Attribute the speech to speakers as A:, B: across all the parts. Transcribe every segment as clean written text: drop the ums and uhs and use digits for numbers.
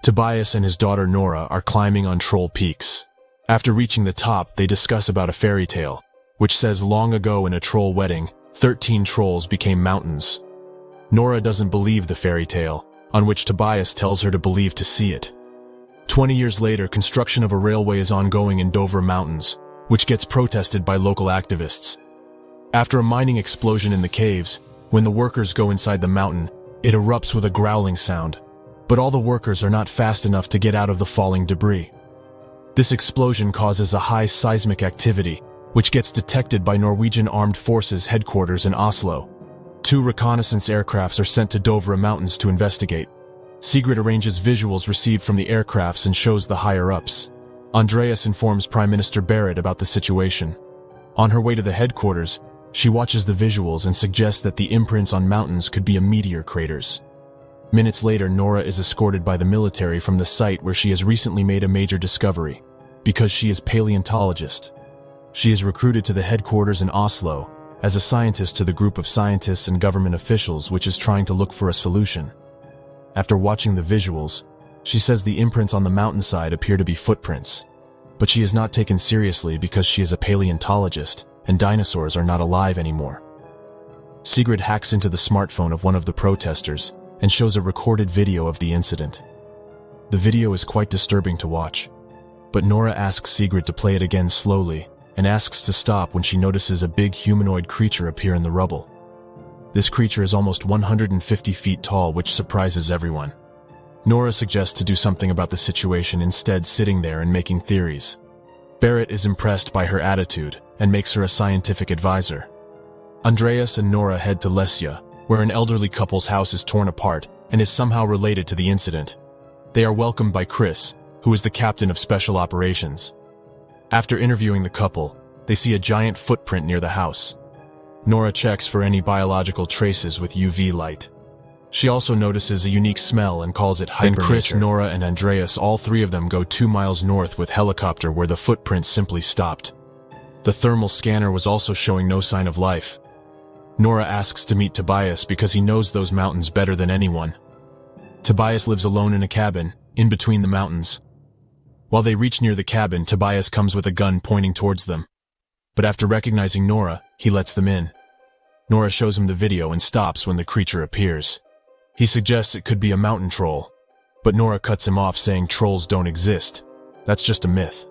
A: Tobias and his daughter Nora are climbing on troll peaks. After reaching the top, they discuss about a fairy tale, which says long ago in a troll wedding, 13 trolls became mountains. Nora doesn't believe the fairy tale, on which Tobias tells her to believe to see it. 20 years later, construction of a railway is ongoing in Dovre Mountains, which gets protested by local activists. After a mining explosion in the caves, when the workers go inside the mountain, it erupts with a growling sound, but all the workers are not fast enough to get out of the falling debris. This explosion causes a high seismic activity, which gets detected by Norwegian Armed Forces headquarters in Oslo. 2 reconnaissance aircrafts are sent to Dovre Mountains to investigate. Sigrid arranges visuals received from the aircrafts and shows the higher-ups. Andreas informs Prime Minister Berit about the situation. On her way to the headquarters, she watches the visuals and suggests that the imprints on mountains could be meteor craters. Minutes later, Nora is escorted by the military from the site where she has recently made a major discovery. Because she is paleontologist, she is recruited to the headquarters in Oslo as a scientist to the group of scientists and government officials which is trying to look for a solution. After watching the visuals, she says the imprints on the mountainside appear to be footprints, but she is not taken seriously because she is a paleontologist and dinosaurs are not alive anymore. Sigrid hacks into the smartphone of one of the protesters and shows a recorded video of the incident. The video is quite disturbing to watch, but Nora asks Sigrid to play it again slowly and asks to stop when she notices a big humanoid creature appear in the rubble. This creature is almost 150 feet tall, which surprises everyone. Nora suggests to do something about the situation, instead sitting there and making theories. Berit is impressed by her attitude and makes her a scientific advisor. Andreas and Nora head to Lesja, where an elderly couple's house is torn apart and is somehow related to the incident. They are welcomed by Chris, who is the captain of special operations. After interviewing the couple, they see a giant footprint near the house. Nora checks for any biological traces with UV light. She also notices a unique smell and calls it hypernature. Then Chris, Nora, and Andreas, all 3 of them, go 2 miles north with helicopter where the footprint simply stopped. The thermal scanner was also showing no sign of life. Nora asks to meet Tobias because he knows those mountains better than anyone. Tobias lives alone in a cabin, in between the mountains. While they reach near the cabin, Tobias comes with a gun pointing towards them. But after recognizing Nora, he lets them in. Nora shows him the video and stops when the creature appears. He suggests it could be a mountain troll, but Nora cuts him off, saying trolls don't exist. That's just a myth.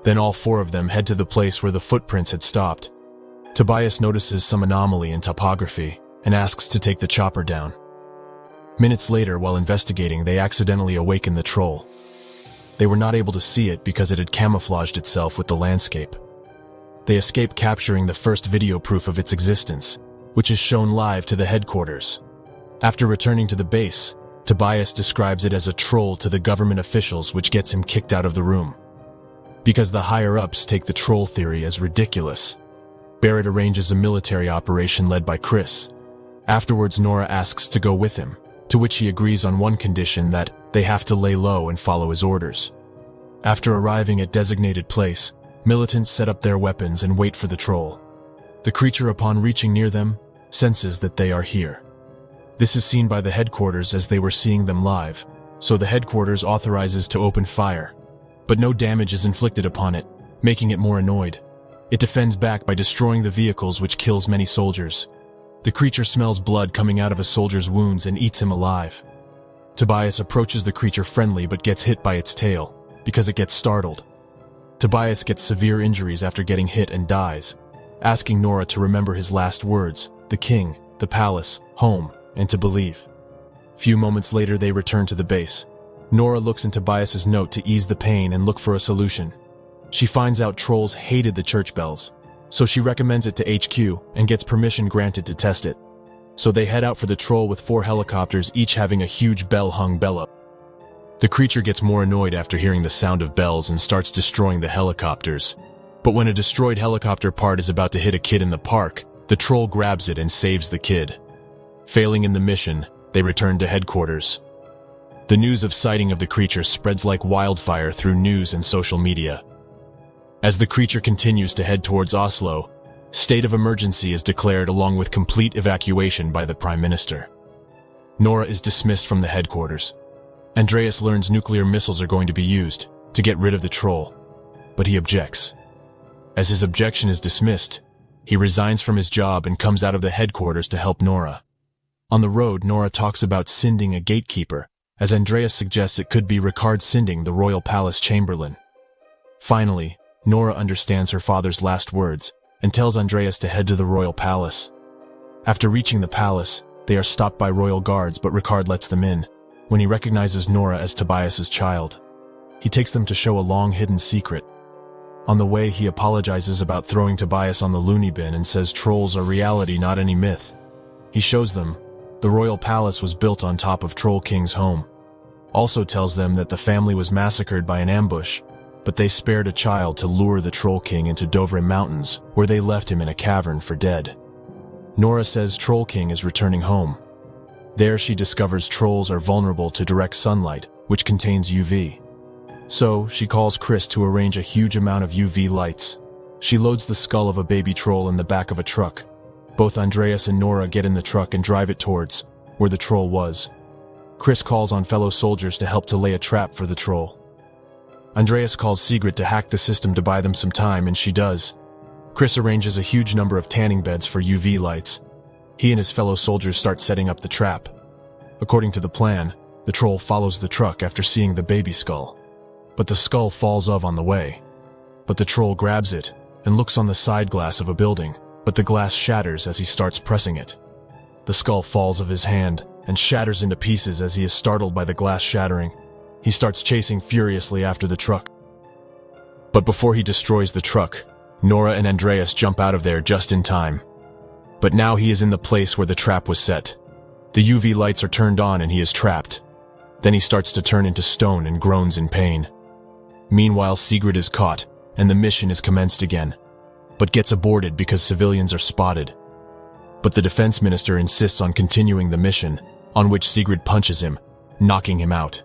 A: Then all 4 of them head to the place where the footprints had stopped. Tobias notices some anomaly in topography and asks to take the chopper down. Minutes later, while investigating, they accidentally awaken the troll. They were not able to see it because it had camouflaged itself with the landscape. They escape, capturing the first video proof of its existence, which is shown live to the headquarters. After returning to the base, Tobias describes it as a troll to the government officials, which gets him kicked out of the room. Because the higher-ups take the troll theory as ridiculous, Berit arranges a military operation led by Chris. Afterwards, Nora asks to go with him, to which he agrees on one condition, that they have to lay low and follow his orders. After arriving at designated place, militants set up their weapons and wait for the troll. The creature, upon reaching near them, senses that they are here. This is seen by the headquarters as they were seeing them live, so the headquarters authorizes to open fire. But no damage is inflicted upon it, making it more annoyed. It defends back by destroying the vehicles, which kills many soldiers. The creature smells blood coming out of a soldier's wounds and eats him alive. Tobias approaches the creature friendly but gets hit by its tail, because it gets startled. Tobias gets severe injuries after getting hit and dies, asking Nora to remember his last words, the king, the palace, home, and to believe. Few moments later, they return to the base. Nora looks in Tobias's note to ease the pain and look for a solution. She finds out trolls hated the church bells, so she recommends it to HQ and gets permission granted to test it. So they head out for the troll with 4 helicopters, each having a huge bell-hung bellow. The creature gets more annoyed after hearing the sound of bells and starts destroying the helicopters. But when a destroyed helicopter part is about to hit a kid in the park, the troll grabs it and saves the kid. Failing in the mission, they return to headquarters. The news of sighting of the creature spreads like wildfire through news and social media. As the creature continues to head towards Oslo, state of emergency is declared along with complete evacuation by the Prime Minister. Nora is dismissed from the headquarters. Andreas learns nuclear missiles are going to be used to get rid of the troll, but he objects. As his objection is dismissed, he resigns from his job and comes out of the headquarters to help Nora. On the road, Nora talks about Sinding a gatekeeper, as Andreas suggests it could be Ricard Sinding, the royal palace chamberlain. Finally, Nora understands her father's last words and tells Andreas to head to the royal palace. After reaching the palace, they are stopped by royal guards, but Ricard lets them in when he recognizes Nora as Tobias's child. He takes them to show a long-hidden secret. On the way, he apologizes about throwing Tobias on the loony bin and says trolls are reality, not any myth. He shows them the royal palace was built on top of Troll King's home. Also tells them that the family was massacred by an ambush, but they spared a child to lure the Troll King into Dovre Mountains, where they left him in a cavern for dead. Nora says Troll King is returning home. There she discovers trolls are vulnerable to direct sunlight, which contains UV. So, she calls Chris to arrange a huge amount of UV lights. She loads the skull of a baby troll in the back of a truck. Both Andreas and Nora get in the truck and drive it towards where the troll was. Chris calls on fellow soldiers to help to lay a trap for the troll. Andreas calls Sigrid to hack the system to buy them some time, and she does. Chris arranges a huge number of tanning beds for UV lights. He and his fellow soldiers start setting up the trap. According to the plan, the troll follows the truck after seeing the baby skull. But the skull falls off on the way. But the troll grabs it and looks on the side glass of a building, but the glass shatters as he starts pressing it. The skull falls of his hand and shatters into pieces as he is startled by the glass shattering. He starts chasing furiously after the truck. But before he destroys the truck, Nora and Andreas jump out of there just in time. But now he is in the place where the trap was set. The UV lights are turned on and he is trapped. Then he starts to turn into stone and groans in pain. Meanwhile, Sigrid is caught, and the mission is commenced again, but gets aborted because civilians are spotted. But the defense minister insists on continuing the mission, on which Sigrid punches him, knocking him out.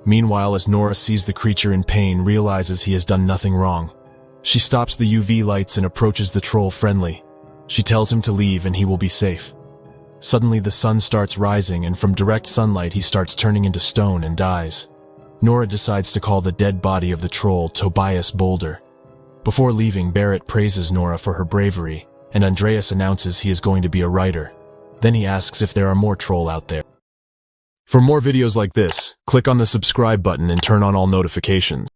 A: Meanwhile, as Nora sees the creature in pain, realizes he has done nothing wrong. She stops the UV lights and approaches the troll friendly. She tells him to leave and he will be safe. Suddenly the sun starts rising, and from direct sunlight he starts turning into stone and dies. Nora decides to call the dead body of the troll Tobias Boulder. Before leaving, Barrett praises Nora for her bravery, and Andreas announces he is going to be a writer. Then he asks if there are more troll out there. For more videos like this, click on the subscribe button and turn on all notifications.